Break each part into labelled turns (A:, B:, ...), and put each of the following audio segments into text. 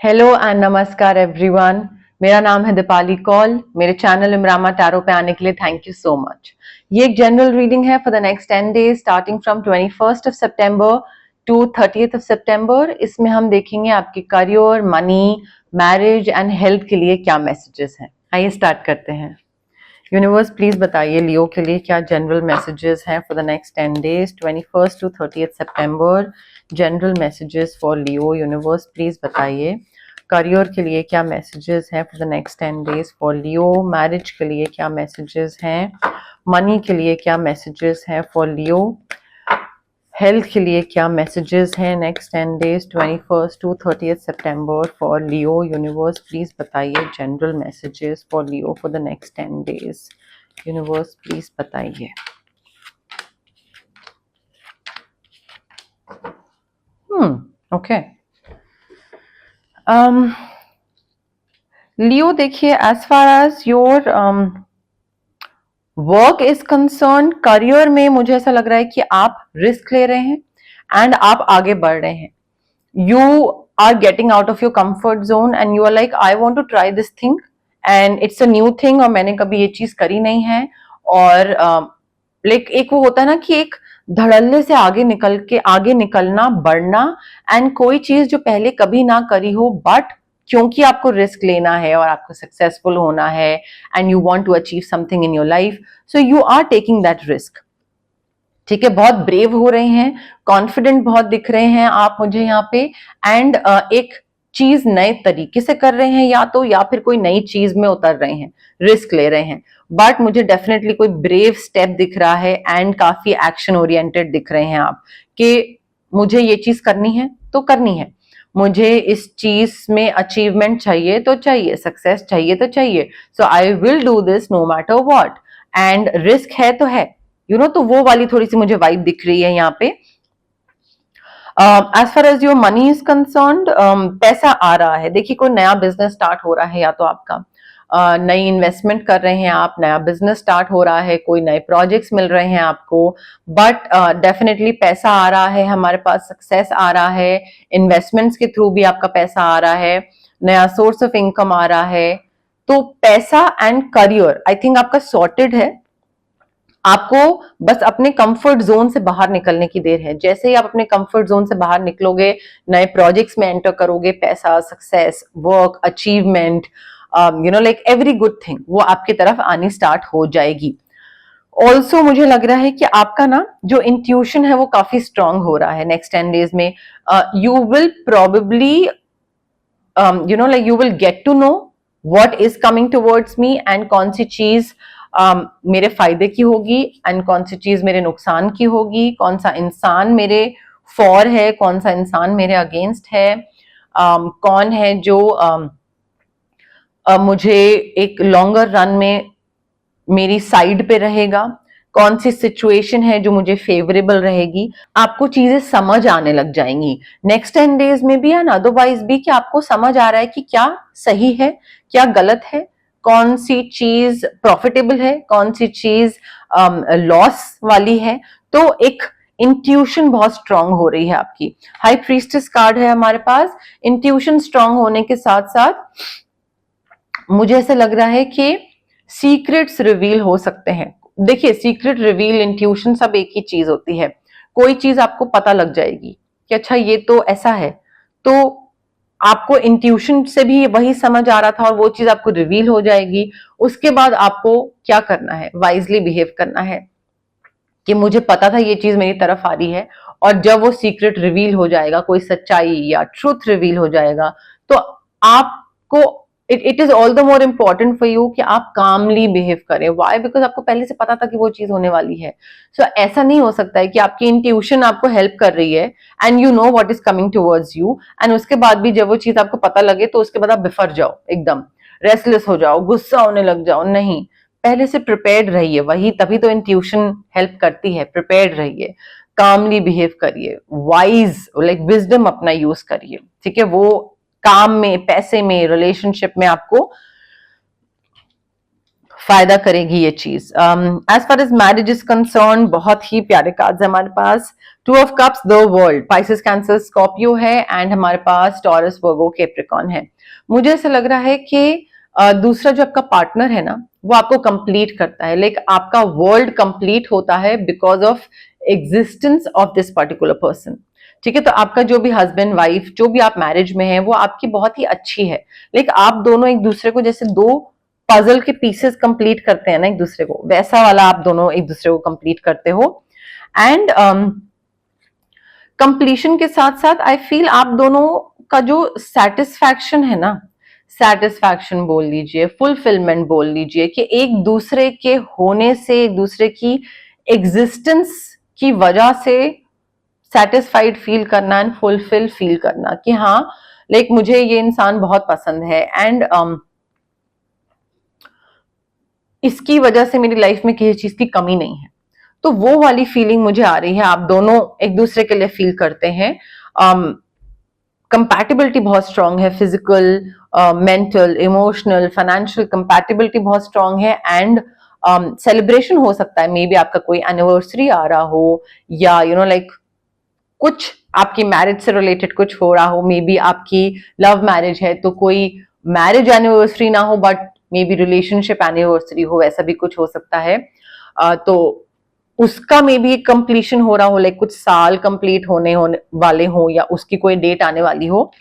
A: Hello and नमस्कार everyone. मेरा नाम है दीपाली कौल। मेरे चैनल इमरामा टैरो पे आने के लिए थैंक यू सो मच। ये एक जनरल रीडिंग है for the next 10 days starting from 21st of September to 30th of September. इसमें हम देखेंगे आपके career, money, marriage and health के लिए क्या मैसेजेस हैं। आइए स्टार्ट करते हैं। यूनिवर्स प्लीज बताइए लियो के लिए क्या जनरल मैसेजेस हैं for the next 10 days 21st to 30th सितंबर। General messages for Leo, universe please बताइए। करियर के लिए क्या मैसेजेस हैं for the next 10 days for Leo. Marriage के लिए क्या मैसेजेस हैं। मनी के लिए क्या मैसेजेस हैं फॉर लियो। हेल्थ के लिए क्या मैसेजेस हैं next 10 days 21st to 30th September for Leo. Universe please बताइए general messages for Leo for the next 10 days. Universe please बताइए। ओके। लियो देखिए, as far as your work is concerned, career में मुझे ऐसा लग रहा है कि आप रिस्क ले रहे हैं एंड आप आगे बढ़ रहे हैं। You are getting out of your comfort zone and you are like I want to try this thing and it's a new thing और मैंने कभी ये चीज करी नहीं है। और लाइक एक वो होता है ना कि एक धड़ल्ले से आगे निकलना, बढ़ना एंड कोई चीज जो पहले कभी ना करी हो बट क्योंकि आपको रिस्क लेना है और आपको सक्सेसफुल होना है and you want to achieve something in your life, so you are taking that risk. ठीक है, बहुत ब्रेव हो रहे हैं, कॉन्फिडेंट बहुत दिख रहे हैं आप मुझे यहाँ पे। एंड एक चीज नए तरीके से कर रहे हैं या फिर कोई नई चीज में उतर रहे हैं, रिस्क ले रहे हैं। बट मुझे डेफिनेटली कोई ब्रेव स्टेप दिख रहा है एंड काफी एक्शन ओरिएंटेड दिख रहे हैं आप कि मुझे ये चीज करनी है तो करनी है, मुझे इस चीज में अचीवमेंट चाहिए तो चाहिए, सक्सेस चाहिए तो चाहिए, so I will do this no matter what. And risk है तो है, तो वो वाली थोड़ी सी मुझे वाइब दिख रही है यहाँ पे। As far as your money is concerned, पैसा आ रहा है। देखिए, कोई नया बिजनेस स्टार्ट हो रहा है या तो आपका नई इन्वेस्टमेंट कर रहे हैं आप, नया बिजनेस स्टार्ट हो रहा है, कोई नए प्रोजेक्ट्स मिल रहे हैं आपको, बट डेफिनेटली पैसा आ रहा है हमारे पास, सक्सेस आ रहा है, इन्वेस्टमेंट्स के थ्रू भी आपका पैसा आ रहा है, नया सोर्स ऑफ इनकम आ रहा है। तो पैसा एंड करियर आई थिंक आपका सॉर्टेड है। आपको बस अपने कंफर्ट जोन से बाहर निकलने की देर है। जैसे ही आप अपने कंफर्ट जोन से बाहर निकलोगे, नए प्रोजेक्ट्स में एंटर करोगे, पैसा, success, work, achievement, like every good thing वो आपकी तरफ आनी स्टार्ट हो जाएगी। ऑल्सो मुझे लग रहा है कि आपका ना जो इंट्यूशन है वो काफी स्ट्रांग हो रहा है नेक्स्ट 10 डेज में। You will probably like you will get to know what is coming towards me and कौन सी चीज मेरे फायदे की होगी एंड कौन सी चीज मेरे नुकसान की होगी, कौन सा इंसान मेरे फॉर है, कौन सा इंसान मेरे अगेंस्ट है, कौन है जो मुझे एक लॉन्गर रन में मेरी साइड पे रहेगा, कौन सी सिचुएशन है जो मुझे फेवरेबल रहेगी। आपको चीजें समझ आने लग जाएंगी नेक्स्ट 10 डेज में भी एंड अदरवाइज भी, कि आपको समझ आ रहा है कि क्या सही है, क्या गलत है, कौन सी चीज प्रॉफिटेबल है, कौन सी चीज लॉस वाली है। तो एक इंट्यूशन बहुत स्ट्रांग हो रही है आपकी। हाई प्रीस्टेस कार्ड है हमारे पास। इंट्यूशन स्ट्रांग होने के साथ साथ मुझे ऐसा लग रहा है कि सीक्रेट्स रिवील हो सकते हैं। देखिए, सीक्रेट रिवील, इंट्यूशन सब एक ही चीज होती है। कोई चीज आपको पता लग जाएगी कि अच्छा ये तो ऐसा है, तो आपको इंट्यूशन से भी वही समझ आ रहा था और वो चीज आपको रिवील हो जाएगी। उसके बाद आपको क्या करना है, वाइजली बिहेव करना है कि मुझे पता था ये चीज मेरी तरफ आ रही है। और जब वो सीक्रेट रिवील हो जाएगा, कोई सच्चाई या ट्रूथ रिवील हो जाएगा, तो आपको it is all the more important for you कि आप कामली बिहेव करें। वाई? बिकॉज आपको पहले से पता था कि वो चीज होने वाली है। सो ऐसा नहीं हो सकता है कि आपकी इंट्यूशन आपको हेल्प कर रही है and you know what is coming towards you and उसके बाद भी जब वो चीज आपको पता लगे तो उसके बाद आप बिफर जाओ, एकदम रेस्टलेस हो जाओ, गुस्सा होने लग जाओ। नहीं, पहले से प्रिपेयर्ड रहिए। वही तभी तो इंट्यूशन हेल्प करती है। प्रिपेयर्ड रहिए, कामली बिहेव करिए, वाइज लाइक विजडम अपना यूज करिए। ठीक है, वो काम में, पैसे में, रिलेशनशिप में आपको फायदा करेगी ये चीज। As far as marriage is concerned, बहुत ही प्यारे कार्ड्स है हमारे पास। Two of cups, the world, Pisces, cancer, Scorpio है, एंड हमारे पास टॉरस, वर्गो, कैप्रिकॉर्न है। मुझे ऐसा लग रहा है कि दूसरा जो आपका पार्टनर है ना, वो आपको कंप्लीट करता है, लाइक आपका वर्ल्ड कंप्लीट होता है because of existence of this particular person. ठीक है, तो आपका जो भी हस्बैंड वाइफ, जो भी आप मैरिज में है, वो आपकी बहुत ही अच्छी है। लाइक आप दोनों एक दूसरे को जैसे दो पजल के पीसेस कंप्लीट करते हैं ना एक दूसरे को, वैसा वाला आप दोनों एक दूसरे को कंप्लीट करते हो। एंड कंप्लीशन के साथ साथ आई फील आप दोनों का जो सेटिस्फैक्शन है ना, सेटिस्फैक्शन बोल लीजिए, फुलफिलमेंट बोल लीजिए, कि एक दूसरे के होने से, एक दूसरे की एग्जिस्टेंस की वजह से सेटिस्फाइड फील करना एंड फुलफिल फील करना कि हाँ, लाइक मुझे ये इंसान बहुत पसंद है एंड इसकी वजह से मेरी लाइफ में किसी चीज की कमी नहीं है। तो वो वाली फीलिंग मुझे आ रही है, आप दोनों एक दूसरे के लिए फील करते हैं। कंपैटिबिलिटी बहुत स्ट्रांग है, physical, mental, emotional, financial compatibility बहुत स्ट्रांग है। एंड सेलिब्रेशन हो सकता है, मे बी आपका कोई एनिवर्सरी आ रहा हो, या यू नो लाइक कुछ आपकी मैरिज से रिलेटेड कुछ हो रहा हो, मे बी आपकी लव मैरिज है तो कोई मैरिज एनिवर्सरी ना हो but may be relationship anniversary हो, ऐसा भी कुछ हो सकता है। तो उसका मे बी एक कंप्लीशन हो रहा हो, लाइक कुछ साल कंप्लीट होने वाले हो, या उसकी कोई डेट आने वाली हो।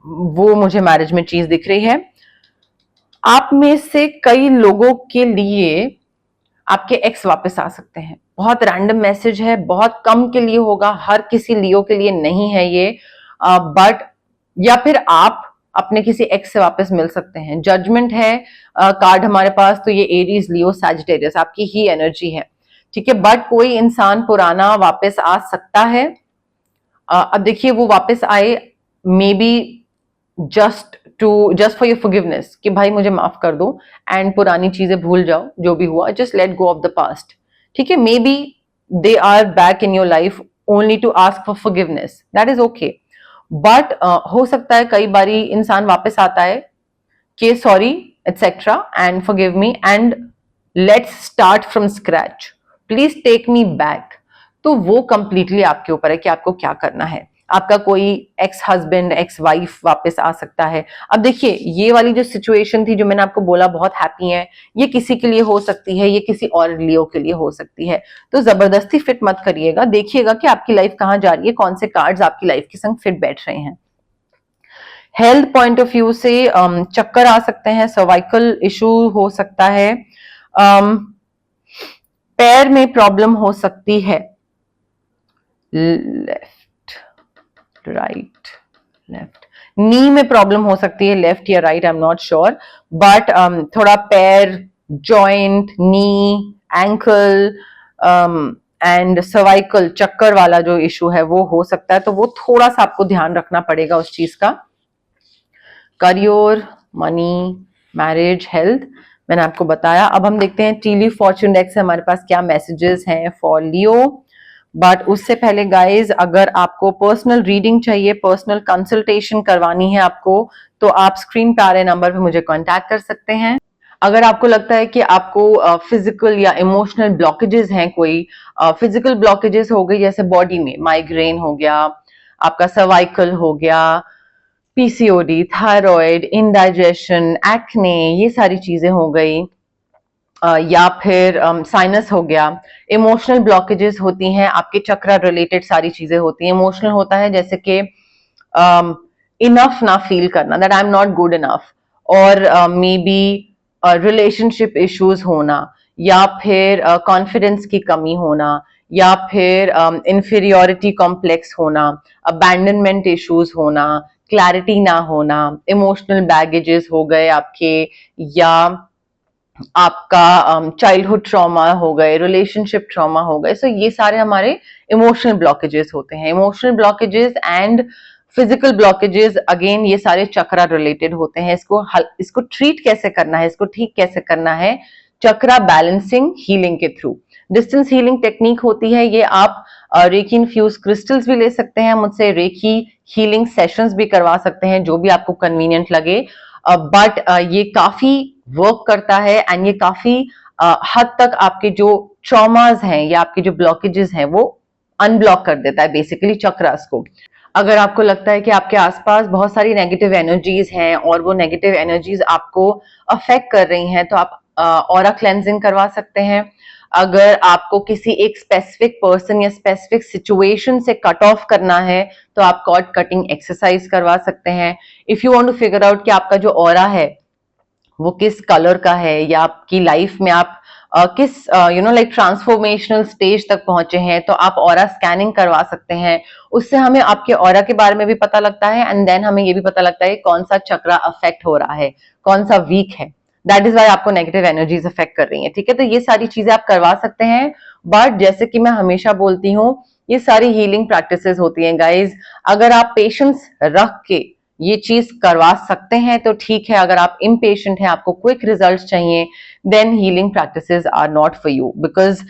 A: वो मुझे मैरिज में चीज दिख रही है। आप में से कई लोगों के लिए आपके एक्स वापस आ सकते हैं। बहुत रैंडम मैसेज है, बहुत कम के लिए होगा, हर किसी लियो के लिए नहीं है ये, बट या फिर आप अपने किसी एक्स से वापस मिल सकते हैं। जजमेंट है कार्ड हमारे पास, तो ये एरीज, लियो, सैजिटेरियस आपकी ही एनर्जी है। ठीक है, बट कोई इंसान पुराना वापस आ सकता है। अब देखिए, वो वापस आए may be just for your forgiveness, कि भाई मुझे माफ कर दो एंड पुरानी चीजें भूल जाओ, जो भी हुआ just let go of the past. ठीक है, maybe they are back in your life only to ask for forgiveness, that is okay. But हो सकता है कई बारी इंसान वापस आता है कि sorry etcetera and forgive me and let's start from scratch, please take me back. तो वो कंप्लीटली आपके ऊपर है कि आपको क्या करना है। आपका कोई एक्स हस्बैंड, एक्स वाइफ वापस आ सकता है। अब देखिए, ये वाली जो सिचुएशन थी जो मैंने आपको बोला बहुत हैप्पी है, ये किसी के लिए हो सकती है, ये किसी और लियो के लिए हो सकती है। तो जबरदस्ती फिट मत करिएगा, देखिएगा कि आपकी लाइफ कहाँ जा रही है, कौन से कार्ड्स आपकी लाइफ के संग फिट बैठ रहे हैं। हेल्थ पॉइंट ऑफ व्यू से चक्कर आ सकते हैं, सर्वाइकल इशू हो सकता है, पैर में प्रॉब्लम हो सकती है, राइट लेफ्ट, नी में प्रॉब्लम हो सकती है, लेफ्ट या right, I am not sure, but थोड़ा पैर, joint, knee, ankle and cervical, चक्कर वाला जो इशू है वो हो सकता है। तो वो थोड़ा सा आपको ध्यान रखना पड़ेगा उस चीज का। करियर, मनी, मैरिज, हेल्थ मैंने आपको बताया। अब हम देखते हैं टी लीफ फॉर्च्यून डेक से हमारे पास क्या मैसेजेस हैं फॉर लियो। बट उससे पहले गाइज, अगर आपको पर्सनल रीडिंग चाहिए, पर्सनल कंसल्टेशन करवानी है आपको, तो आप स्क्रीन पे आ रहे नंबर पे मुझे कांटेक्ट कर सकते हैं। अगर आपको लगता है कि आपको फिजिकल या इमोशनल ब्लॉकेजेस हैं, कोई फिजिकल ब्लॉकेजेस हो गई जैसे बॉडी में माइग्रेन हो गया, आपका सर्वाइकल हो गया, पीसीओडी, थायराइड, इंडाइजेशन, एक्ने, ये सारी चीजें हो गई, या फिर साइनस हो गया, इमोशनल ब्लॉकेजेस होती हैं, आपके चक्रा रिलेटेड सारी चीजें होती हैं। इमोशनल होता है जैसे कि इनफ ना फील करना, that I am not good enough, और मे बी रिलेशनशिप इश्यूज होना, या फिर कॉन्फिडेंस की कमी होना, या फिर इंफीरियोरिटी कॉम्प्लेक्स होना, अबैंडनमेंट इश्यूज होना, क्लैरिटी ना होना, इमोशनल बैगेजेस हो गए आपके, या आपका चाइल्डहुड ट्रॉमा हो गए, रिलेशनशिप ट्रॉमा हो गए। सो ये सारे हमारे इमोशनल ब्लॉकेजेस होते हैं। Emotional blockages and physical blockages, again ये सारे चक्रा रिलेटेड होते हैं। इसको ट्रीट कैसे करना है, इसको ठीक कैसे करना है, चक्रा बैलेंसिंग हीलिंग के थ्रू। डिस्टेंस हीलिंग टेक्निक होती है ये, आप रेकी इन्फ्यूज क्रिस्टल्स भी ले सकते हैं मुझसे, रेकी हीलिंग सेशंस भी करवा सकते हैं, जो भी आपको कन्वीनियंट लगे। बट ये काफी वर्क करता है एंड ये काफी हद तक आपके जो ट्रॉमास हैं या आपके जो ब्लॉकेजेस हैं वो अनब्लॉक कर देता है बेसिकली चक्रास को। अगर आपको लगता है कि आपके आसपास बहुत सारी नेगेटिव एनर्जीज हैं और वो नेगेटिव एनर्जीज आपको अफेक्ट कर रही हैं तो आप ऑरा क्लेंजिंग करवा सकते हैं। अगर आपको किसी एक स्पेसिफिक पर्सन या स्पेसिफिक सिचुएशन से कट ऑफ करना है तो आप कॉर्ड कटिंग एक्सरसाइज करवा सकते हैं। If you want to figure out कि आपका जो ऑरा है वो किस कलर का है या आपकी लाइफ में आप किस लाइक ट्रांसफॉर्मेशनल स्टेज तक पहुंचे हैं तो आप ऑरा स्कैनिंग करवा सकते हैं। उससे हमें आपके ऑरा के बारे में भी पता लगता है एंड देन हमें ये भी पता लगता है कौन सा चक्रा अफेक्ट हो रहा है, कौन सा वीक है। दैट इज वाई आपको नेगेटिव एनर्जीज अफेक्ट कर रही हैं। ठीक है, तो ये सारी चीजें आप करवा सकते हैं। बट जैसे कि मैं हमेशा बोलती हूँ, ये सारी हीलिंग प्रैक्टिसेस होती हैं गाइज। अगर आप पेशेंस रख के ये चीज करवा सकते हैं तो ठीक है। अगर आप इम्पेशेंट हैं, आपको क्विक रिजल्ट चाहिए, then healing practices are not for you. Because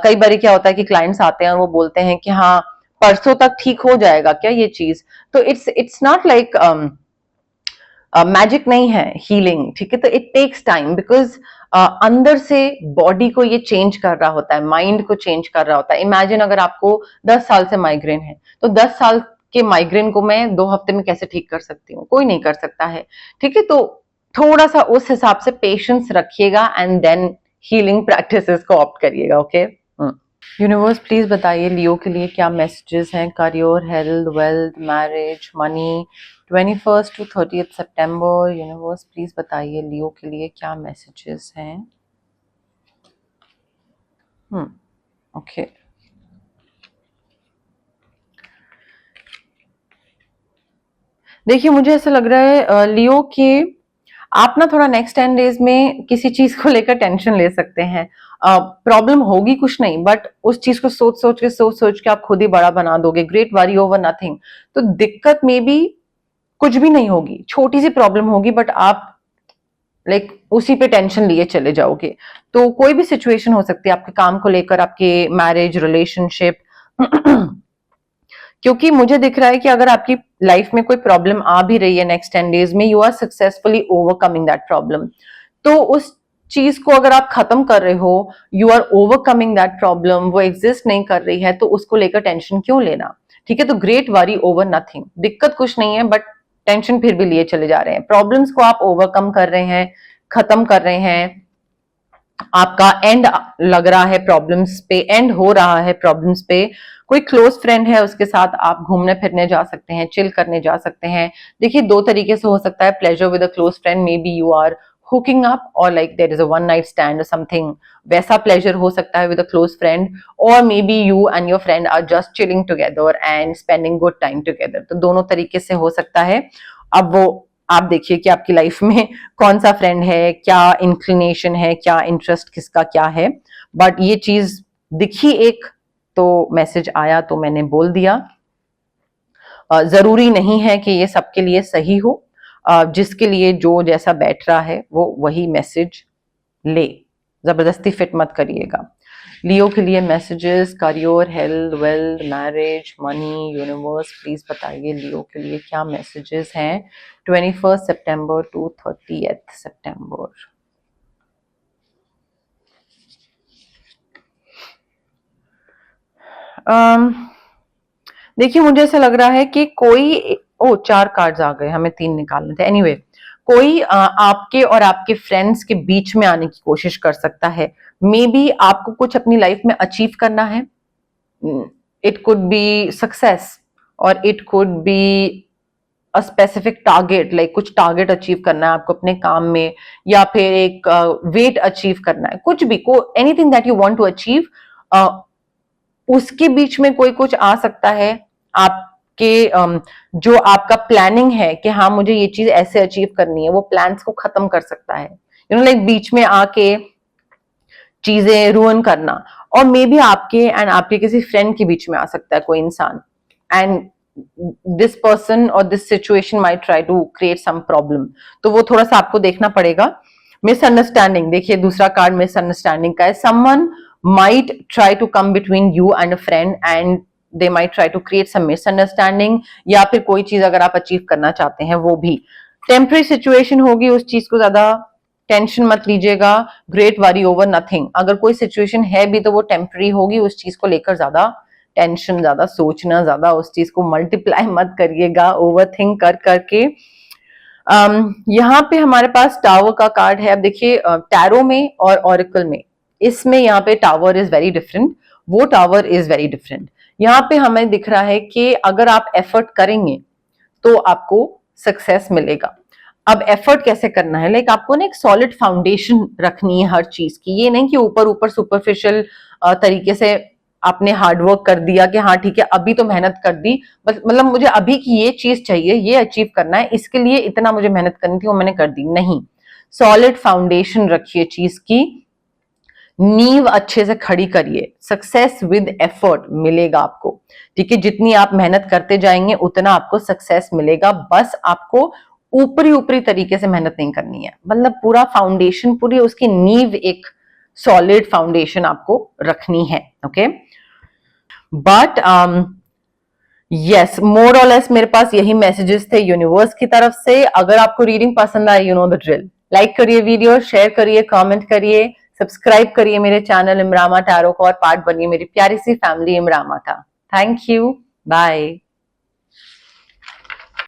A: कई बार क्या होता है कि क्लाइंट्स आते हैं और वो बोलते हैं कि हाँ परसों तक ठीक हो जाएगा क्या ये चीज। तो इट्स नॉट लाइक मैजिक नहीं है हीलिंग। ठीक है, तो इट टेक्स टाइम बिकॉज अंदर से बॉडी को ये चेंज कर रहा होता है, माइंड को चेंज कर रहा होता है। इमेजिन अगर आपको 10 साल से माइग्रेन है तो 10 साल के माइग्रेन को मैं 2 हफ्ते में कैसे ठीक कर सकती हूँ? कोई नहीं कर सकता है। ठीक है, तो थोड़ा सा उस हिसाब से पेशेंस रखिएगा एंड देन हीलिंग प्रैक्टिसेस को ऑप्ट करिएगा। ओके, यूनिवर्स प्लीज बताइए लियो के लिए क्या मैसेजेस हैं? Career, health, wealth, marriage, money, 21 to 30 September. Universe please बताइए लियो के लिए क्या मैसेजेस हैं? ओके, देखिए मुझे ऐसा लग रहा है लियो के आप ना थोड़ा नेक्स्ट 10 डेज में किसी चीज को लेकर टेंशन ले सकते हैं। प्रॉब्लम होगी कुछ नहीं, बट उस चीज को सोच सोच के आप खुद ही बड़ा बना दोगे। Great worry over nothing. तो दिक्कत में भी कुछ भी नहीं होगी, छोटी सी प्रॉब्लम होगी बट आप लाइक उसी पे टेंशन लिए चले जाओगे। तो कोई भी सिचुएशन हो सकती है आपके काम को लेकर, आपके मैरिज, रिलेशनशिप क्योंकि मुझे दिख रहा है कि अगर आपकी लाइफ में कोई प्रॉब्लम आ भी रही है नेक्स्ट 10 डेज में, you are successfully overcoming that problem. तो उस चीज को अगर आप खत्म कर रहे हो, you are overcoming that problem, वो एग्जिस्ट नहीं कर रही है तो उसको लेकर टेंशन क्यों लेना? ठीक है, तो ग्रेट वरी ओवर नथिंग। दिक्कत कुछ नहीं है बट टेंशन फिर भी लिए चले जा रहे हैं। प्रॉब्लम्स को आप ओवरकम कर रहे हैं, खत्म कर रहे हैं। आपका एंड लग रहा है प्रॉब्लम्स पे, एंड हो रहा है प्रॉब्लम्स पे। कोई क्लोज फ्रेंड है उसके साथ आप घूमने फिरने जा सकते हैं, चिल करने जा सकते हैं। देखिए 2 तरीके से हो सकता है pleasure with a close friend. Maybe you are hooking up और like there is a one night stand और समथिंग, वैसा प्लेजर हो सकता है विद अ क्लोज फ्रेंड। और maybe you and your friend are just chilling together and spending good time together. तो दोनों तरीके से हो सकता है। अब वो आप देखिए कि आपकी लाइफ में कौन सा फ्रेंड है, क्या इंक्लिनेशन है, क्या इंटरेस्ट किसका क्या है। बट ये चीज दिखी एक, तो मैसेज आया तो मैंने बोल दिया। जरूरी नहीं है कि ये सबके लिए सही हो। जिसके लिए जो जैसा बैठ रहा है वो वही मैसेज ले, जबरदस्ती फिट मत करिएगा। लियो के लिए messages, career, health, wealth, marriage, money, universe please बताइए लियो के लिए क्या मैसेजेस हैं 21 सितंबर टू 30 सितंबर। देखिए मुझे ऐसा लग रहा है कि कोई 4 कार्ड्स आ गए, हमें 3 निकालने थे। एनीवे कोई आपके और आपके फ्रेंड्स के बीच में आने की कोशिश कर सकता है। मे बी आपको कुछ अपनी लाइफ में अचीव करना है। इट कुड बी सक्सेस और it could be a specific target, like कुछ टारगेट अचीव करना है आपको अपने काम में, या फिर एक वेट अचीव करना है, कुछ भी को anything that you want to achieve, उसके बीच में कोई कुछ आ सकता है। आपके जो आपका प्लानिंग है कि हाँ मुझे ये चीज ऐसे अचीव करनी है, वो प्लान्स को खत्म कर सकता है। लाइक बीच में आके चीजें रुइन करना। और मे बी आपके एंड आपके किसी फ्रेंड के बीच में आ सकता है कोई इंसान, एंड दिस पर्सन और this situation might try to create some problem. तो वो थोड़ा सा आपको देखना पड़ेगा। मिसअंडरस्टैंडिंग, देखिए दूसरा कार्ड मिसअंडरस्टैंडिंग का है। Someone might try to come between you and a friend and they might try to create some misunderstanding, या फिर कोई चीज अगर आप अचीव करना चाहते हैं वो भी टेम्पररी सिचुएशन होगी, उस चीज को ज्यादा टेंशन मत लीजिएगा, ग्रेट वरी ओवर नथिंग। अगर कोई सिचुएशन है भी तो वो टेम्पररी होगी, उस चीज को लेकर ज्यादा टेंशन, ज्यादा सोचना, ज्यादा उस चीज को मल्टीप्लाई मत करिएगा ओवर थिंक कर करके। यहाँ पे हमारे पास टावर का कार्ड है। अब देखिए टैरो में और ऑरिकल में, इसमें यहाँ पे टावर इज वेरी डिफरेंट, वो टावर इज वेरी डिफरेंट। यहाँ पे हमें दिख रहा है कि अगर आप एफर्ट करेंगे तो आपको सक्सेस मिलेगा। अब एफर्ट कैसे करना है, लाइक आपको ना एक सॉलिड फाउंडेशन रखनी है हर चीज की। ये नहीं कि ऊपर ऊपर सुपरफिशियल तरीके से आपने हार्डवर्क कर दिया कि हाँ ठीक है अभी तो मेहनत कर दी, मतलब मुझे अभी की ये चीज चाहिए, ये अचीव करना है, इसके लिए इतना मुझे मेहनत करनी थी वो मैंने कर दी। नहीं, सॉलिड फाउंडेशन रखिए चीज की, नींव अच्छे से खड़ी करिए। सक्सेस विद एफर्ट मिलेगा आपको, ठीक है। जितनी आप मेहनत करते जाएंगे उतना आपको सक्सेस मिलेगा। बस आपको ऊपरी ऊपरी तरीके से मेहनत नहीं करनी है, मतलब पूरा फाउंडेशन, पूरी उसकी नींव, एक सॉलिड फाउंडेशन आपको रखनी है। ओके, बट यस, मोर और लेस मेरे पास यही मैसेजेस थे यूनिवर्स की तरफ से। अगर आपको रीडिंग पसंद आए, you know the drill, like करिए वीडियो, शेयर करिए, कमेंट करिए, सब्सक्राइब करिए मेरे चैनल इमरामा टैरो को और पार्ट बनिए मेरी प्यारी सी फैमिली इमरामा का। Thank you, bye.